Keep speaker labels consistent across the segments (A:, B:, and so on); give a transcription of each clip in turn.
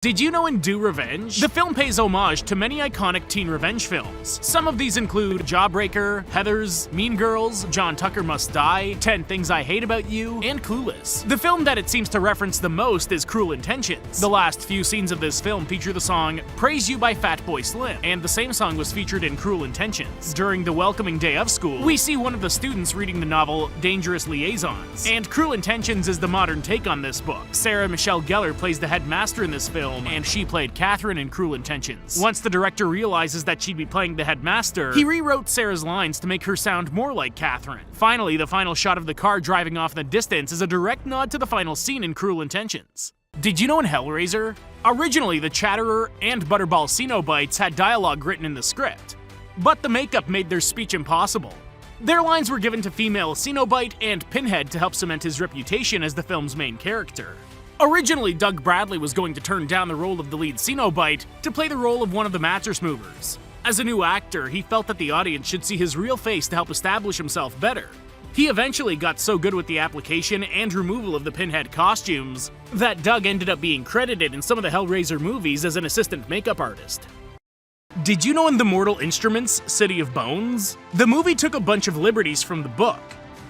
A: Did you know in Do Revenge, the film pays homage to many iconic teen revenge films. Some of these include Jawbreaker, Heathers, Mean Girls, John Tucker Must Die, 10 Things I Hate About You, and Clueless. The film that it seems to reference the most is Cruel Intentions. The last few scenes of this film feature the song Praise You by Fatboy Slim, and the same song was featured in Cruel Intentions. During the welcoming day of school, we see one of the students reading the novel Dangerous Liaisons, and Cruel Intentions is the modern take on this book. Sarah Michelle Gellar plays the headmaster in this film, and she played Catherine in Cruel Intentions. Once the director realizes that she'd be playing the headmaster, he rewrote Sarah's lines to make her sound more like Catherine. Finally, the final shot of the car driving off in the distance is a direct nod to the final scene in Cruel Intentions. Did you know in Hellraiser? Originally, the Chatterer and Butterball Cenobites had dialogue written in the script, but the makeup made their speech impossible. Their lines were given to female Cenobite and Pinhead to help cement his reputation as the film's main character. Originally, Doug Bradley was going to turn down the role of the lead Cenobite to play the role of one of the mattress movers. As a new actor, he felt that the audience should see his real face to help establish himself better. He eventually got so good with the application and removal of the Pinhead costumes that Doug ended up being credited in some of the Hellraiser movies as an assistant makeup artist. Did you know in The Mortal Instruments, City of Bones? The movie took a bunch of liberties from the book.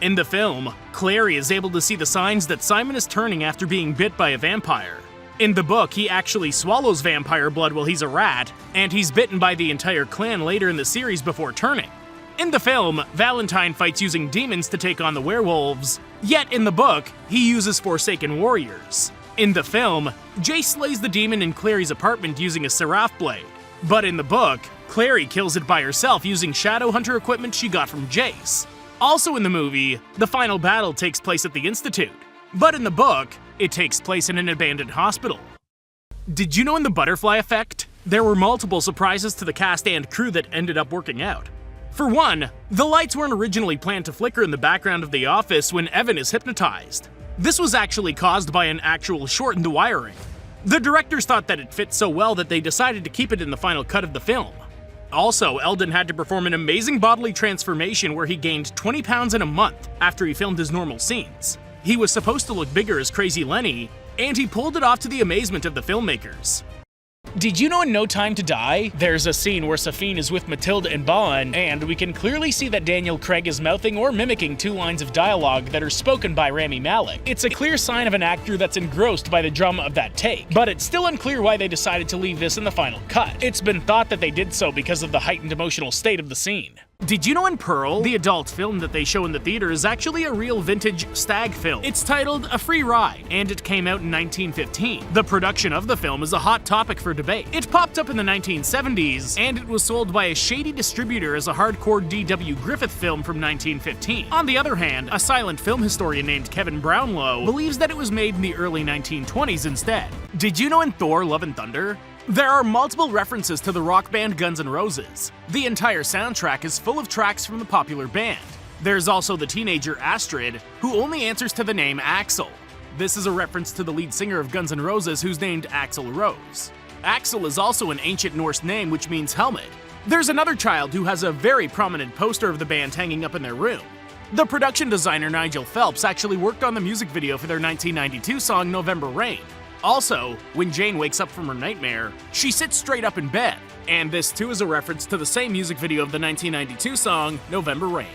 A: In the film, Clary is able to see the signs that Simon is turning after being bit by a vampire. In the book, he actually swallows vampire blood while he's a rat, and he's bitten by the entire clan later in the series before turning. In the film, Valentine fights using demons to take on the werewolves, yet in the book, he uses Forsaken warriors. In the film, Jace slays the demon in Clary's apartment using a seraph blade, but in the book, Clary kills it by herself using Shadowhunter equipment she got from Jace. Also in the movie, the final battle takes place at the Institute, but in the book, it takes place in an abandoned hospital. Did you know in The Butterfly Effect, there were multiple surprises to the cast and crew that ended up working out? For one, the lights weren't originally planned to flicker in the background of the office when Evan is hypnotized. This was actually caused by an actual short in the wiring. The directors thought that it fit so well that they decided to keep it in the final cut of the film. Also, Eldon had to perform an amazing bodily transformation where he gained 20 pounds in a month after he filmed his normal scenes. He was supposed to look bigger as Crazy Lenny, and he pulled it off to the amazement of the filmmakers. Did you know in No Time to Die, there's a scene where Safine is with Matilda and Bond, and we can clearly see that Daniel Craig is mouthing or mimicking two lines of dialogue that are spoken by Rami Malek. It's a clear sign of an actor that's engrossed by the drama of that take, but it's still unclear why they decided to leave this in the final cut. It's been thought that they did so because of the heightened emotional state of the scene. Did you know in Pearl, the adult film that they show in the theater is actually a real vintage stag film? It's titled A Free Ride, and it came out in 1915. The production of the film is a hot topic for debate. It popped up in the 1970s, and it was sold by a shady distributor as a hardcore D.W. Griffith film from 1915. On the other hand, a silent film historian named Kevin Brownlow believes that it was made in the early 1920s instead. Did you know in Thor: Love and Thunder, there are multiple references to the rock band Guns N' Roses. The entire soundtrack is full of tracks from the popular band. There's also the teenager Astrid, who only answers to the name Axl. This is a reference to the lead singer of Guns N' Roses who's named Axl Rose. Axl is also an ancient Norse name which means helmet. There's another child who has a very prominent poster of the band hanging up in their room. The production designer Nigel Phelps actually worked on the music video for their 1992 song November Rain. Also, when Jane wakes up from her nightmare, she sits straight up in bed, and this too is a reference to the same music video of the 1992 song November Rain.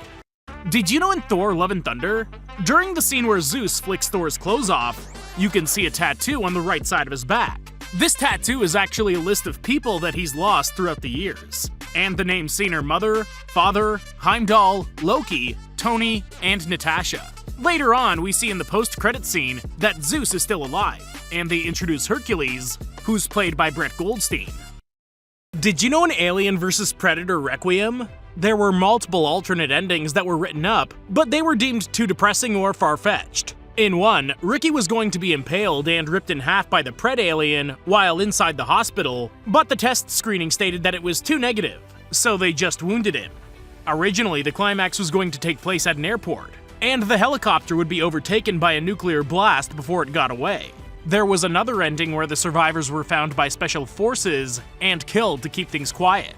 A: Did you know in Thor: Love and Thunder, during the scene where Zeus flicks Thor's clothes off, you can see a tattoo on the right side of his back? This tattoo is actually a list of people that he's lost throughout the years, and the names seen are Mother, Father, Heimdall, Loki, Tony, and Natasha. Later on, we see in the post-credit scene that Zeus is still alive, and they introduce Hercules, who's played by Brett Goldstein. Did you know in Alien vs. Predator Requiem? There were multiple alternate endings that were written up, but they were deemed too depressing or far-fetched. In one, Ricky was going to be impaled and ripped in half by the Pred alien while inside the hospital, but the test screening stated that it was too negative, so they just wounded him. Originally, the climax was going to take place at an airport, and the helicopter would be overtaken by a nuclear blast before it got away. There was another ending where the survivors were found by special forces and killed to keep things quiet.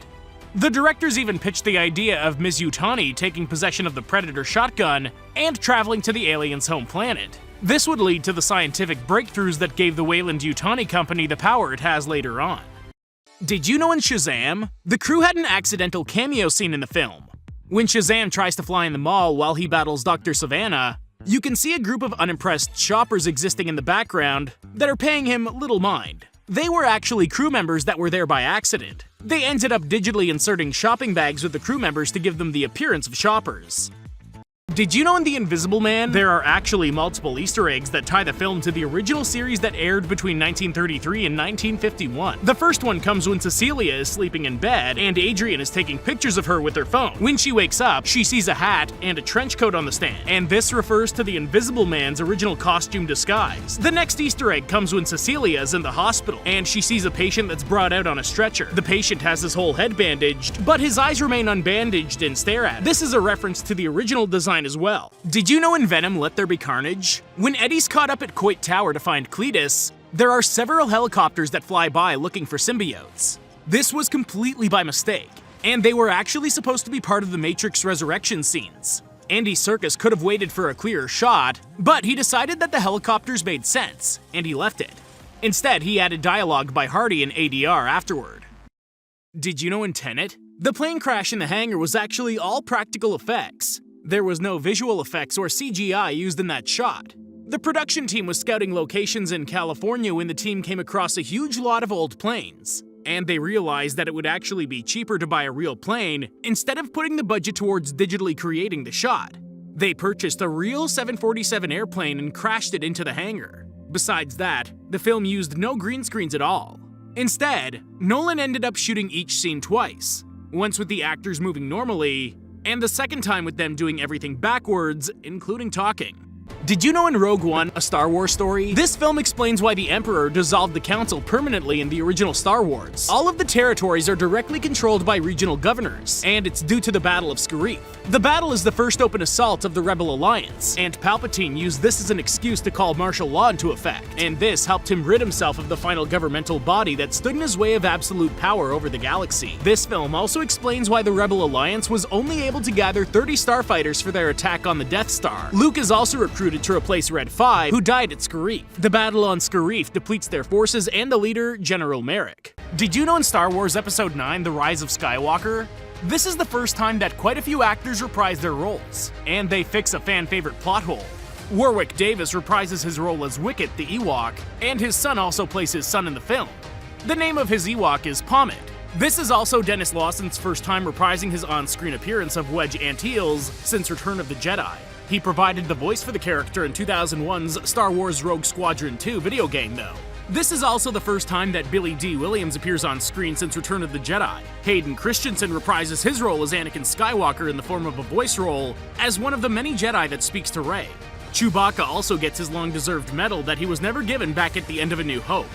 A: The directors even pitched the idea of Ms. Yutani taking possession of the Predator shotgun and traveling to the aliens' home planet. This would lead to the scientific breakthroughs that gave the Weyland-Yutani company the power it has later on. Did you know in Shazam, the crew had an accidental cameo scene in the film? When Shazam tries to fly in the mall while he battles Dr. Savannah, you can see a group of unimpressed shoppers existing in the background that are paying him little mind. They were actually crew members that were there by accident. They ended up digitally inserting shopping bags with the crew members to give them the appearance of shoppers. Did you know in The Invisible Man, there are actually multiple Easter eggs that tie the film to the original series that aired between 1933 and 1951? The first one comes when Cecilia is sleeping in bed, and Adrian is taking pictures of her with her phone. When she wakes up, she sees a hat and a trench coat on the stand, and this refers to the Invisible Man's original costume disguise. The next Easter egg comes when Cecilia is in the hospital, and she sees a patient that's brought out on a stretcher. The patient has his whole head bandaged, but his eyes remain unbandaged and stare at her. This is a reference to the original design as well. Did you know in Venom, Let There Be Carnage? When Eddie's caught up at Coit Tower to find Cletus, there are several helicopters that fly by looking for symbiotes. This was completely by mistake, and they were actually supposed to be part of the Matrix Resurrection scenes. Andy Serkis could have waited for a clearer shot, but he decided that the helicopters made sense, and he left it. Instead, he added dialogue by Hardy and ADR afterward. Did you know in Tenet, the plane crash in the hangar was actually all practical effects? There was no visual effects or CGI used in that shot. The production team was scouting locations in California when the team came across a huge lot of old planes, and they realized that it would actually be cheaper to buy a real plane instead of putting the budget towards digitally creating the shot. They purchased a real 747 airplane and crashed it into the hangar. Besides that, the film used no green screens at all. Instead, Nolan ended up shooting each scene twice, once with the actors moving normally, and the second time with them doing everything backwards, including talking. Did you know in Rogue One, a Star Wars story? This film explains why the Emperor dissolved the Council permanently in the original Star Wars. All of the territories are directly controlled by regional governors, and it's due to the Battle of Scarif. The battle is the first open assault of the Rebel Alliance, and Palpatine used this as an excuse to call martial law into effect, and this helped him rid himself of the final governmental body that stood in his way of absolute power over the galaxy. This film also explains why the Rebel Alliance was only able to gather 30 starfighters for their attack on the Death Star. Luke is also recruited to replace Red 5, who died at Scarif. The battle on Scarif depletes their forces and the leader, General Merrick. Did you know in Star Wars Episode 9, The Rise of Skywalker? This is the first time that quite a few actors reprise their roles, and they fix a fan-favorite plot hole. Warwick Davis reprises his role as Wicket the Ewok, and his son also plays his son in the film. The name of his Ewok is Pomid. This is also Dennis Lawson's first time reprising his on-screen appearance of Wedge Antilles since Return of the Jedi. He provided the voice for the character in 2001's Star Wars Rogue Squadron 2 video game, though. This is also the first time that Billy D. Williams appears on screen since Return of the Jedi. Hayden Christensen reprises his role as Anakin Skywalker in the form of a voice role as one of the many Jedi that speaks to Rey. Chewbacca also gets his long-deserved medal that he was never given back at the end of A New Hope.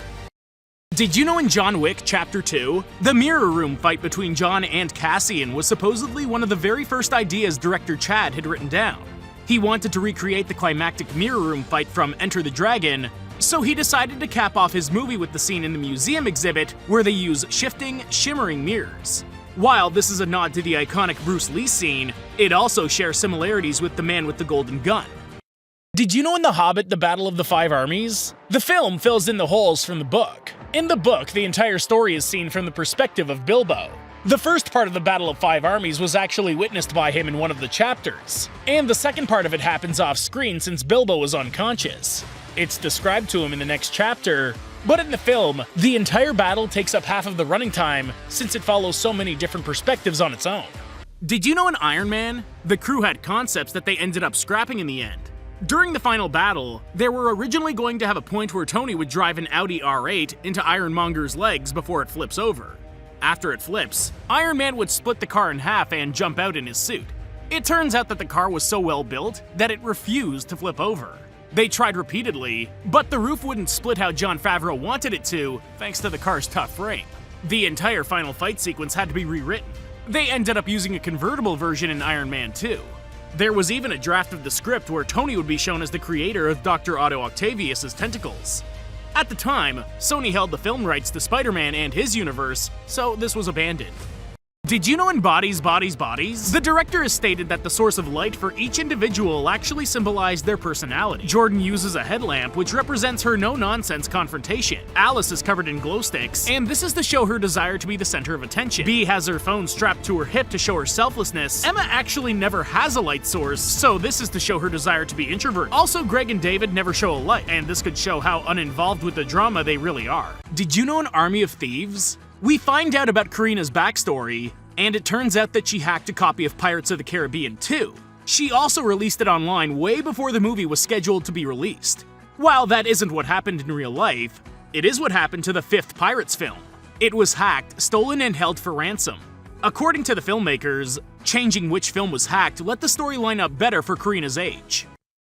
A: Did you know in John Wick Chapter 2, the mirror room fight between John and Cassian was supposedly one of the very first ideas director Chad had written down? He wanted to recreate the climactic mirror room fight from Enter the Dragon, so he decided to cap off his movie with the scene in the museum exhibit where they use shifting, shimmering mirrors. While this is a nod to the iconic Bruce Lee scene, it also shares similarities with The Man with the Golden Gun. Did you know in The Hobbit, The Battle of the Five Armies? The film fills in the holes from the book. In the book, the entire story is seen from the perspective of Bilbo. The first part of the Battle of Five Armies was actually witnessed by him in one of the chapters, and the second part of it happens off-screen since Bilbo was unconscious. It's described to him in the next chapter, but in the film, the entire battle takes up half of the running time since it follows so many different perspectives on its own. Did you know in Iron Man, the crew had concepts that they ended up scrapping in the end? During the final battle, they were originally going to have a point where Tony would drive an Audi R8 into Ironmonger's legs before it flips over. After it flips, Iron Man would split the car in half and jump out in his suit. It turns out that the car was so well built that it refused to flip over. They tried repeatedly, but the roof wouldn't split how Jon Favreau wanted it to, thanks to the car's tough frame. The entire final fight sequence had to be rewritten. They ended up using a convertible version in Iron Man 2. There was even a draft of the script where Tony would be shown as the creator of Dr. Otto Octavius' tentacles. At the time, Sony held the film rights to Spider-Man and his universe, so this was abandoned. Did you know in Bodies, Bodies, Bodies, the director has stated that the source of light for each individual actually symbolized their personality. Jordan uses a headlamp, which represents her no-nonsense confrontation. Alice is covered in glow sticks, and this is to show her desire to be the center of attention. Bee has her phone strapped to her hip to show her selflessness. Emma actually never has a light source, so this is to show her desire to be introverted. Also, Greg and David never show a light, and this could show how uninvolved with the drama they really are. Did you know an army of thieves? We find out about Karina's backstory, and it turns out that she hacked a copy of Pirates of the Caribbean 2. She also released it online way before the movie was scheduled to be released. While that isn't what happened in real life, it is what happened to the fifth Pirates film. It was hacked, stolen, and held for ransom. According to the filmmakers, changing which film was hacked let the story line up better for Karina's age.